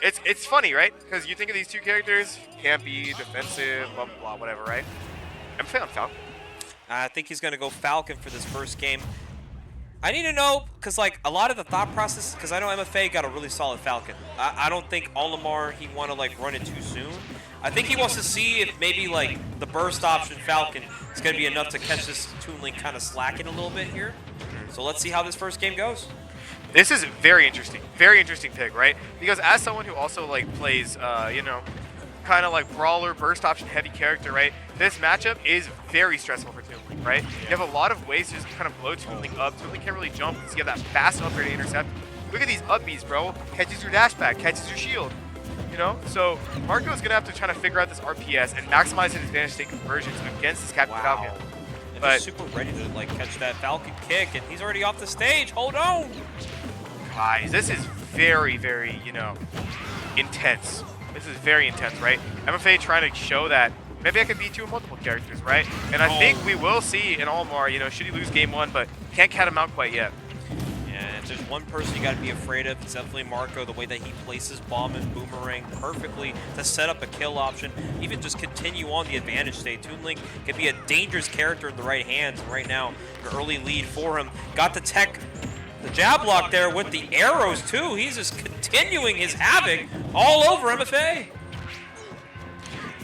it's funny, right? Because you think of these two characters, campy, defensive, blah, blah, blah, whatever, right? MFA on Falcon. I think he's going to go Falcon for this first game. I need to know, because like a lot of the thought process, because I know MFA got a really solid Falcon. I don't think Olimar, he want to like run it too soon. I think he wants to see if maybe like the burst option Falcon is going to be enough to catch this Toon Link kind of slacking a little bit here. So let's see how this first game goes. This is very interesting pick, right? Because as someone who also like plays, you know, kind of like brawler, burst option heavy character, right? This matchup is very stressful for Toon Link, right? You have a lot of ways to just kind of blow Toon Link up. Toon Link can't really jump because you have that fast up air to intercept. Look at these up Bs, bro. Catches your dash back, catches your shield. You know, so Marco's gonna have to try to figure out this RPS and maximize his advantage state conversions against this Captain Falcon. And But he's super ready to like catch that Falcon kick, and he's already off the stage. Hold on. guys, this is very, very, you know, intense. This is very intense, right? MFA trying to show that maybe I could beat you with multiple characters, right? And I think we will see in Olimar, you know, should he lose game one, but can't cat him out quite yet. Yeah, if there's one person you got to be afraid of, it's definitely Marco. The way that he places bomb and boomerang perfectly to set up a kill option, even just continue on the advantage state. Toon Link can be a dangerous character in the right hands. And right now, an early lead for him. Got the tech, the jab block there with the arrows too. He's just continuing his havoc all over MFA.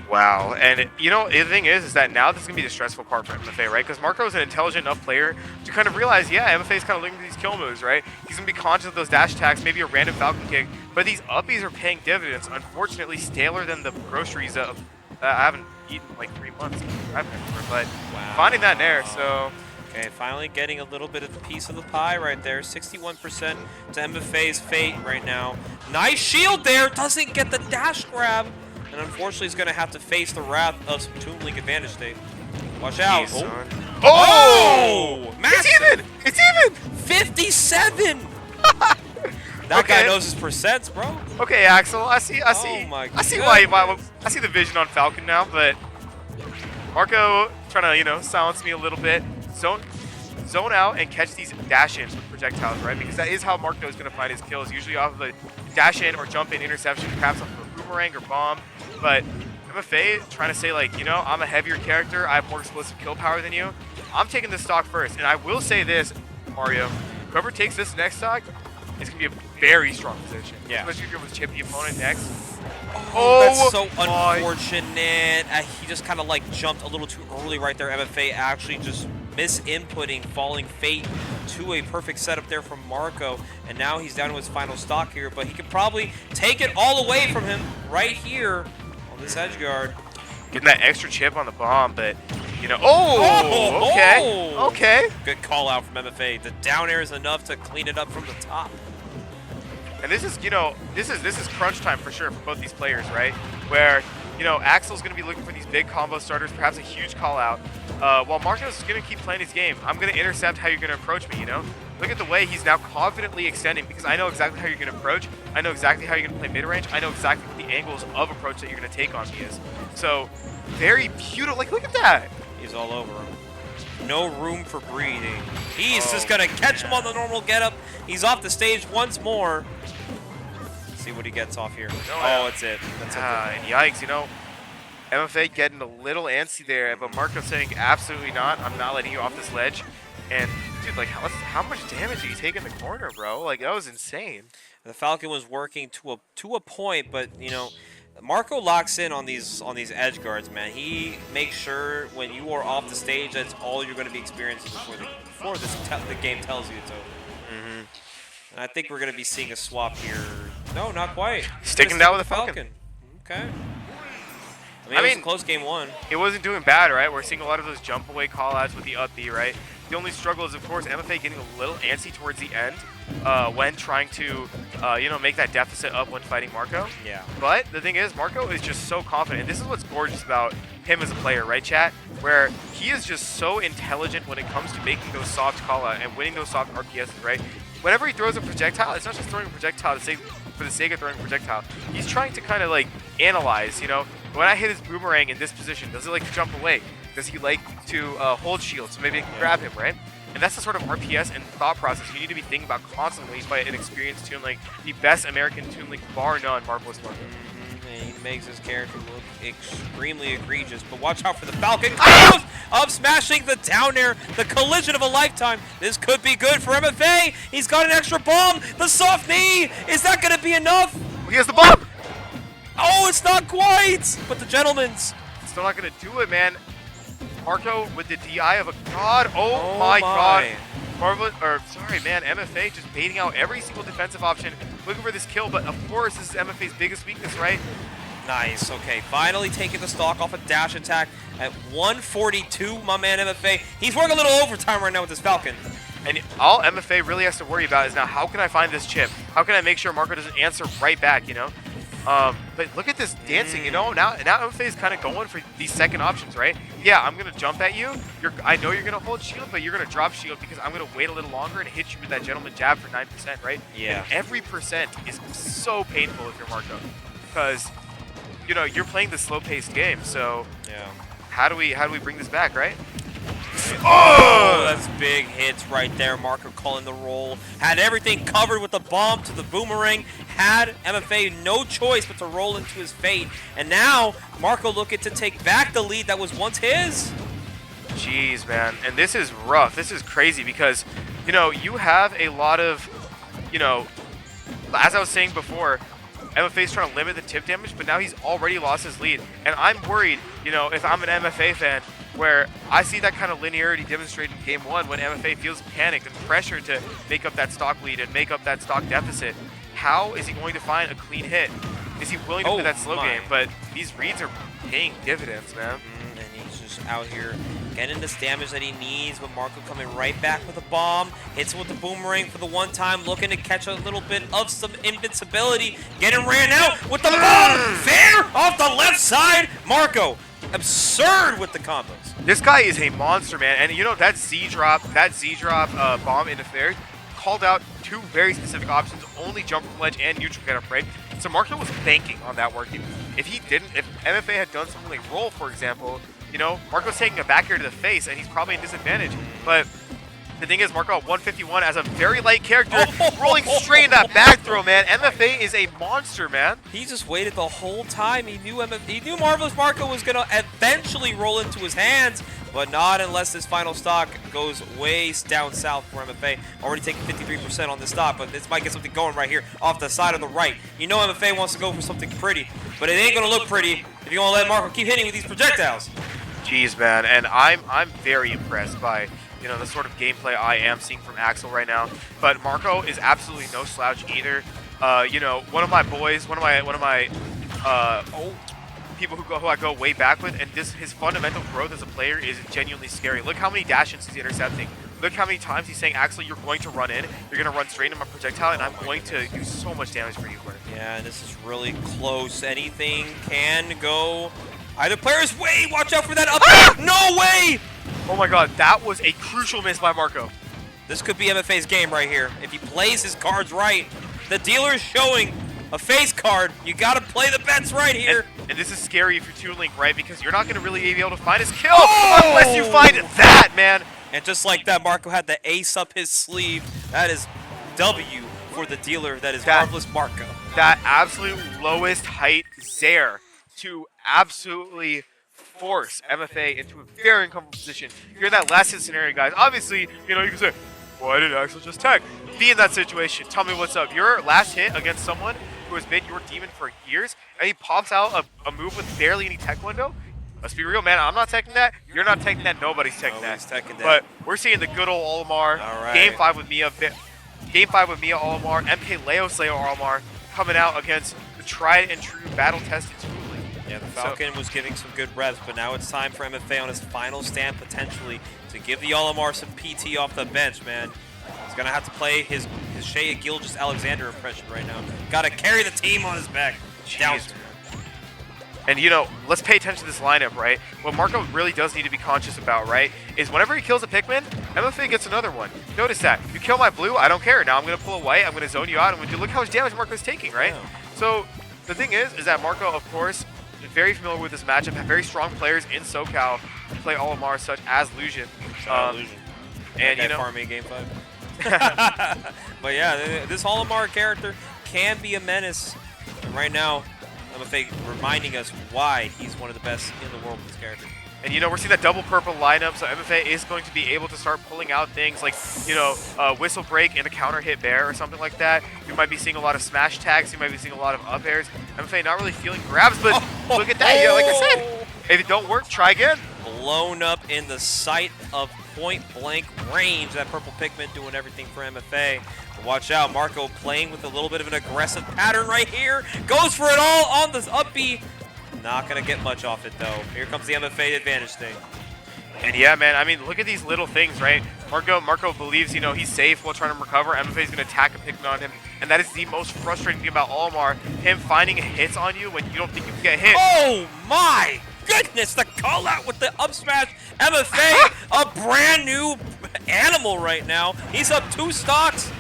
Wow, and you know, the thing is that now this is going to be the stressful part for MFA, right? Because Marco is an intelligent enough player to kind of realize, yeah, MFA is kind of looking at these kill moves, right? He's going to be conscious of those dash attacks, maybe a random Falcon kick, but these uppies are paying dividends. Unfortunately, staler than the groceries I haven't eaten in like 3 months, but wow. Finding that there, so... Okay, finally getting a little bit of the piece of the pie right there. 61% to MFA's fate right now. Nice shield there, doesn't get the dash grab. And unfortunately, he's going to have to face the wrath of some Toon Link advantage state. Watch out. Jeez, Oh! Massive! It's even! It's even! 57! That guy knows his percents, bro. Okay, Axel, I see my I see why I see the vision on Falcon now, but Marco trying to, you know, silence me a little bit. Zone out and catch these dash-ins with projectiles, right? Because that is how Marco is going to find his kills, usually off of a dash-in or jump-in interception, perhaps off of a boomerang or bomb. But MFA trying to say, like, you know, I'm a heavier character, I have more explosive kill power than you. I'm taking this stock first, and I will say this, Mario, whoever takes this next stock is going to be a very strong position. Yeah. Especially if you're with chip the opponent next. That's so unfortunate. He just kind of like jumped a little too early right there. MFA actually just misinputting, falling fate to a perfect setup there from Marco. And now he's down to his final stock here, but he could probably take it all away from him right here on this edge guard. Getting that extra chip on the bomb, but, you know, okay. Good call out from MFA. The down air is enough to clean it up from the top. And this is, you know, this is crunch time for sure for both these players, right? Where, you know, Axel's going to be looking for these big combo starters, perhaps a huge call out, while Marcos is going to keep playing his game. I'm going to intercept how you're going to approach me, you know? Look at the way he's now confidently extending, because I know exactly how you're going to approach. I know exactly how you're going to play mid-range. I know exactly what the angles of approach that you're going to take on me is. So, very beautiful. Like, look at that. He's all over him. No room for breathing. He's just going to catch him on the normal getup. He's off the stage once more. Let's see what he gets off here. That's it. That's it. And yikes, you know, MFA getting a little antsy there, but Marco saying absolutely not. I'm not letting you off this ledge. And dude, like how much damage did he take in the corner, bro? Like that was insane. The Falcon was working to a point, but you know, Marco locks in on these edge guards, man. He makes sure when you are off the stage, that's all you're going to be experiencing before the game tells you to. And I think we're going to be seeing a swap here. No, not quite. Sticking down with the Falcon. Okay. I mean, it was a close game one. It wasn't doing bad, right? We're seeing a lot of those jump away call outs with the up B, right? The only struggle is, of course, MFA getting a little antsy towards the end when trying to, you know, make that deficit up when fighting Marco. Yeah. But the thing is, Marco is just so confident. And this is what's gorgeous about him as a player, right, chat? Where he is just so intelligent when it comes to making those soft call out and winning those soft RPSs, right? Whenever he throws a projectile, it's not just throwing a projectile for the sake of throwing a projectile. He's trying to kind of like analyze, you know, when I hit his boomerang in this position, does he like to jump away? Does he like to hold shield so maybe I can grab him, right? And that's the sort of RPS and thought process you need to be thinking about constantly by an experienced Toon Link, the best American Toon Link bar none, Marvelous Marco. He makes his character look extremely egregious, but watch out for the Falcon of smashing the down air, the collision of a lifetime. This could be good for MFA. He's got an extra bomb. The soft knee. Is that going to be enough? He has the bomb. Oh, it's not quite. But the gentleman's still not going to do it, man. Marco with the DI of a god. Oh my god. Marvelous, or sorry, man, MFA just baiting out every single defensive option, looking for this kill, but of course this is MFA's biggest weakness, right? Nice, okay, finally taking the stock off a dash attack at 142, my man MFA. He's working a little overtime right now with this Falcon. And all MFA really has to worry about is now, how can I find this chip? How can I make sure Marco doesn't answer right back, you know? But look at this dancing, you know? Now MFA is kind of going for these second options, right? Yeah, I'm going to jump at you. I know you're going to hold shield, but you're going to drop shield because I'm going to wait a little longer and hit you with that gentleman jab for 9%, right? Yeah. And every percent is so painful if you're Marco because, you know, you're playing the slow-paced game, so yeah. How do we bring this back, right? Oh, that's big hits right there. Marco calling the roll. Had everything covered with the bomb to the boomerang. Had MFA no choice but to roll into his fate. And now, Marco looking to take back the lead that was once his. Jeez, man. And this is rough. This is crazy because, you know, you have a lot of, you know, as I was saying before, MFA's trying to limit the tip damage, but now he's already lost his lead. And I'm worried, you know, if I'm an MFA fan, where I see that kind of linearity demonstrated in game one when MFA feels panicked and pressured to make up that stock lead and make up that stock deficit. How is he going to find a clean hit? Is he willing to play that slow game? But these reads are paying dividends, man. And he's just out here getting this damage that he needs, but Marco coming right back with a bomb, hits him with the boomerang for the one time, looking to catch a little bit of some invincibility, getting ran out with the bomb, fair off the left side. Marco, absurd with the combos. This guy is a monster, man, and you know that Z drop bomb into fair called out two very specific options: only jump from ledge and neutral get up, right? So Marco was banking on that working. If he didn't, if MFA had done something like roll, for example, you know, Marco's taking a back air to the face, and he's probably in disadvantage. But the thing is, Marco at 151 as a very light character, rolling straight in that back throw, man. MFA is a monster, man. He just waited the whole time. He knew Marvelous Marco was gonna eventually roll into his hands, but not unless this final stock goes way down south for MFA. Already taking 53% on this stock, but this might get something going right here off the side of the right. You know MFA wants to go for something pretty, but it ain't gonna look pretty if you're gonna let Marco keep hitting with these projectiles. Jeez, man, and I'm very impressed by, you know, the sort of gameplay I am seeing from Axel right now. But Marco is absolutely no slouch either. You know, one of my boys, one of my people who I go way back with, and his fundamental growth as a player is genuinely scary. Look how many dash-ins he's intercepting. Look how many times he's saying, Axel, you're going to run in, you're going to run straight into my projectile, and I'm going to do so much damage for you. Yeah, and this is really close. Anything can go either player's way. Watch out for that up. No way! Oh my god, that was a crucial miss by Marco. This could be MFA's game right here. If he plays his cards right, the dealer is showing a face card. You got to play the bets right here. And this is scary for Toon Link, right? Because you're not going to really be able to find his kill unless you find that, man. And just like that, Marco had the ace up his sleeve. That is W for the dealer. That is Marvelous Marco. That absolute lowest height Zaire to absolutely force MFA into a very uncomfortable position. You're in that last hit scenario, guys. Obviously, you know, you can say, why did Axel just tech? Be in that situation. Tell me what's up. Your last hit against someone who has been your demon for years, and he pops out a move with barely any tech window. Let's be real, man. I'm not teching that. You're not teching that. Nobody's teching that. But we're seeing the good old Olimar. All right. Game 5 with Mia. Game 5 with Mia Olimar. MK Leo Slayer Olimar coming out against the tried and true battle-tested Toon Link. Yeah, the Falcon was giving some good reps, but now it's time for MFA on his final stand potentially to give the Olimar some PT off the bench, man. He's going to have to play his Shea Gilgeous-Alexander impression right now. Got to carry the team on his back. Down. And, you know, let's pay attention to this lineup, right? What Marco really does need to be conscious about, right, is whenever he kills a Pikmin, MFA gets another one. Notice that. You kill my blue, I don't care. Now I'm going to pull a white, I'm going to zone you out, and look how much damage Marco's taking, right? Yeah. So the thing is that Marco, of course, is very familiar with this matchup, have very strong players in SoCal to play Olimar, such as Lucian. And, you know, farming game 5. But yeah, this Olimar character can be a menace. And right now, MFA reminding us why he's one of the best in the world with this character. And, you know, we're seeing that double purple lineup, so MFA is going to be able to start pulling out things like, you know, whistle break and a counter hit bear or something like that. We might be seeing a lot of smash tags. You might be seeing a lot of up airs. MFA not really feeling grabs, but look at that. Yeah, like I said, if it don't work, try again. Blown up in the sight of point blank range. That purple pigment doing everything for MFA. But watch out, Marco playing with a little bit of an aggressive pattern right here. Goes for it all on this up B. Not going to get much off it, though. Here comes the MFA advantage thing. And yeah, man, I mean, look at these little things, right? Marco believes, you know, he's safe while trying to recover. MFA is going to attack a pigment on him. And that is the most frustrating thing about Olimar, him finding hits on you when you don't think you can get hit. Oh, my goodness. The call out with the up smash. MFA, a brand new animal right now. He's up 2 stocks.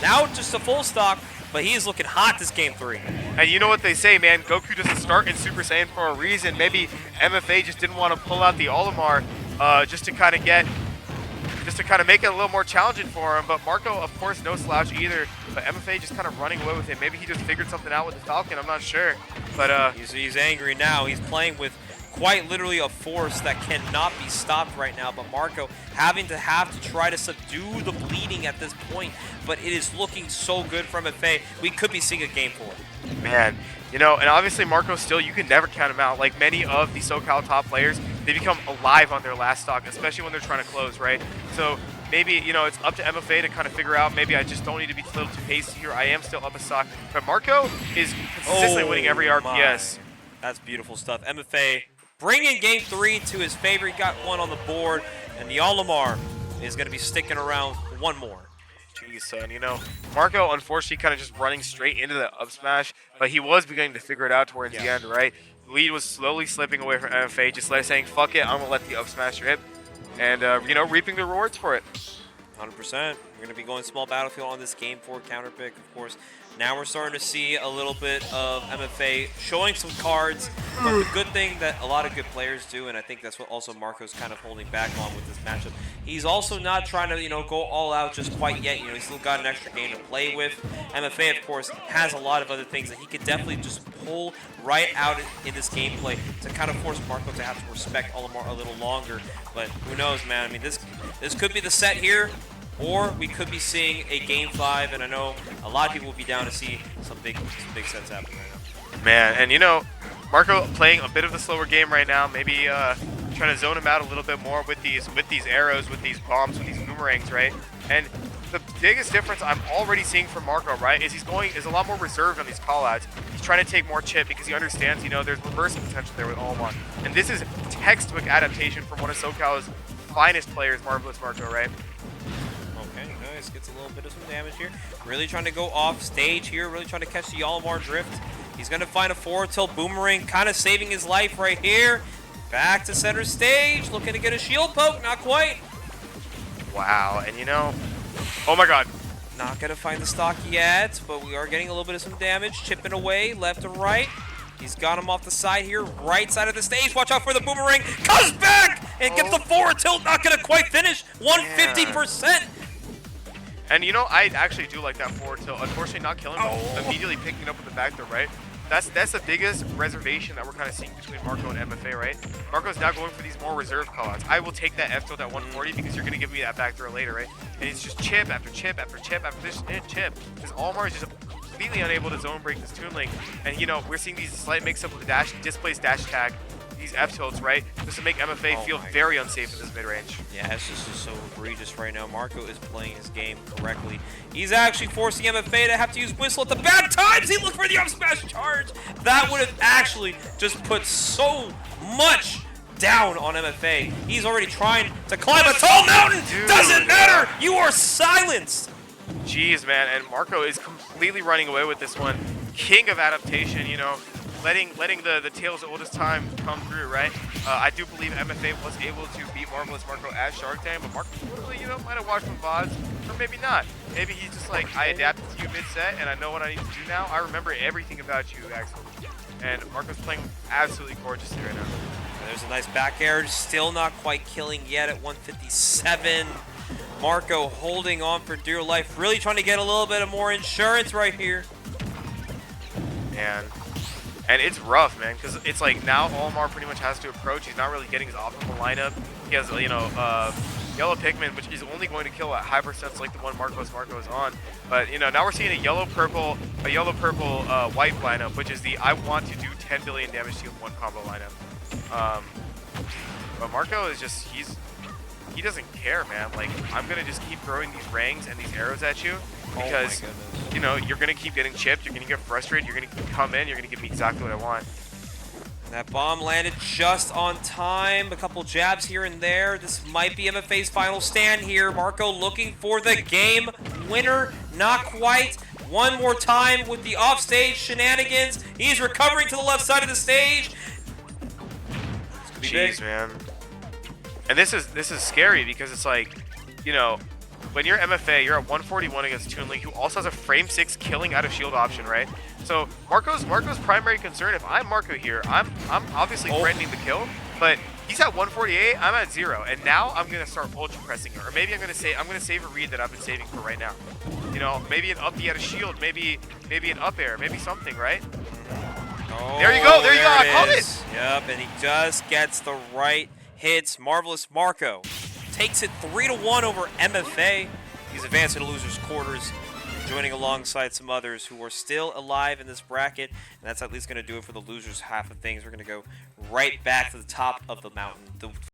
Now just a full stock. But he is looking hot this game 3. And you know what they say, man, Goku doesn't start in Super Saiyan for a reason. Maybe MFA just didn't want to pull out the Olimar just to kind of make it a little more challenging for him. But Marco, of course, no slouch either. But MFA just kind of running away with him. Maybe he just figured something out with the Falcon. I'm not sure. But he's angry now. He's playing with quite literally a force that cannot be stopped right now. But Marco having to try to subdue the bleeding at this point. But it is looking so good from MFA. We could be seeing a game 4. Man, you know, and obviously Marco still, you can never count him out. Like many of the SoCal top players, they become alive on their last stock, especially when they're trying to close, right? So maybe, you know, it's up to MFA to kind of figure out, maybe I just don't need to be a little too hasty here. I am still up a stock. But Marco is consistently winning every RPS. My. That's beautiful stuff. MFA bringing game 3 to his favor. He got 1 on the board, and the Olimar is going to be sticking around 1 more. Jeez, son, you know, Marco, unfortunately, kind of just running straight into the up smash, but he was beginning to figure it out towards the end, right? Lead was slowly slipping away from MFA, just saying, fuck it, I'm going to let the up smash rip, and, you know, reaping the rewards for it. 100%. We're going to be going small battlefield on this game 4 counter pick, of course. Now we're starting to see a little bit of MFA showing some cards, but the good thing that a lot of good players do, and I think that's what also Marco's kind of holding back on with this matchup, he's also not trying to, you know, go all out just quite yet. You know, he's still got an extra game to play with. MFA, of course, has a lot of other things that he could definitely just pull right out in this gameplay to kind of force Marco to have to respect Olimar a little longer. But who knows, man? I mean, this could be the set here. Or we could be seeing a game 5, and I know a lot of people will be down to see some big sets happen right now. Man, and you know, Marco playing a bit of the slower game right now, maybe trying to zone him out a little bit more with these arrows, with these bombs, with these boomerangs, right? And the biggest difference I'm already seeing from Marco, right, is is a lot more reserved on these callouts. He's trying to take more chip because he understands, you know, there's reversing potential there with Olimar. And this is textbook adaptation from one of SoCal's finest players, Marvelous Marco, right? Nice, gets a little bit of some damage here. Really trying to go off stage here, really trying to catch the Olimar drift. He's going to find a forward tilt boomerang, kind of saving his life right here. Back to center stage, looking to get a shield poke, not quite. Wow, and you know, oh my god. Not going to find the stock yet, but we are getting a little bit of some damage, chipping away left and right. He's got him off the side here, right side of the stage. Watch out for the boomerang, comes back and gets the forward tilt, not going to quite finish, 150%. And you know, I actually do like that forward tilt. Unfortunately, not killing him, but immediately picking it up with the back throw, right? That's the biggest reservation that we're kind of seeing between Marco and MFA, right? Marco's now going for these more reserved callouts. I will take that F tilt at 140 because you're going to give me that back throw later, right? And it's just chip after chip after chip after this chip. Because Olimar is just completely unable to zone break this Toon Link. And you know, we're seeing these slight mix-up with the dash, displace dash tag, these F tilts, right? Just to make MFA feel very unsafe in this mid-range. Yeah, it's just so egregious right now. Marco is playing his game correctly. He's actually forcing MFA to have to use whistle at the bad times. He looked for the up smash charge. That would have actually just put so much down on MFA. He's already trying to climb a tall mountain. Dude. Doesn't matter. You are silenced. Jeez, man. And Marco is completely running away with this one. King of adaptation, you know. Letting the Tales of Oldest Time come through, right? I do believe MFA was able to beat Marvelous Marco at Shark Tank, but Marco really, you know, might have watched some VODs, or maybe not. Maybe he's just like, I adapted to you mid-set, and I know what I need to do now. I remember everything about you, Axel. And Marco's playing absolutely gorgeously right now. There's a nice back air, still not quite killing yet at 157. Marco holding on for dear life, really trying to get a little bit of more insurance right here. And it's rough, man, because it's like now Olimar pretty much has to approach. He's not really getting his optimal lineup. He has, you know, yellow Pikmin, which is only going to kill at high percents like the one Marco is on. But, you know, now we're seeing a yellow-purple, white lineup, which is the I want to do 10 billion damage to you with one combo lineup. But Marco is just, he doesn't care, man. Like, I'm going to just keep throwing these rangs and these arrows at you because, you know, you're going to keep getting chipped, you're going to get frustrated, you're going to come in, you're going to give me exactly what I want. That bomb landed just on time. A couple jabs here and there. This might be MFA's final stand here. Marco looking for the game winner. Not quite. One more time with the offstage shenanigans. He's recovering to the left side of the stage. Jeez, man. And this is scary because it's like, you know, when you're MFA, you're at 141 against Toon, who also has a frame 6 killing out of shield option, right? So Marco's primary concern, if I'm Marco here, I'm obviously threatening the kill, but he's at 148, I'm at 0, and now I'm gonna start ultra pressing her, or maybe I'm gonna save a read that I've been saving for right now. You know, maybe an up B out of shield, maybe an up air, maybe something, right? Oh, there you go, I called it. Yep, and he just gets the right hits. Marvelous Marco takes it 3-1 over MFA. He's advancing to losers quarters, joining alongside some others who are still alive in this bracket, and that's at least going to do it for the losers half of things. We're going to go right back to the top of the mountain.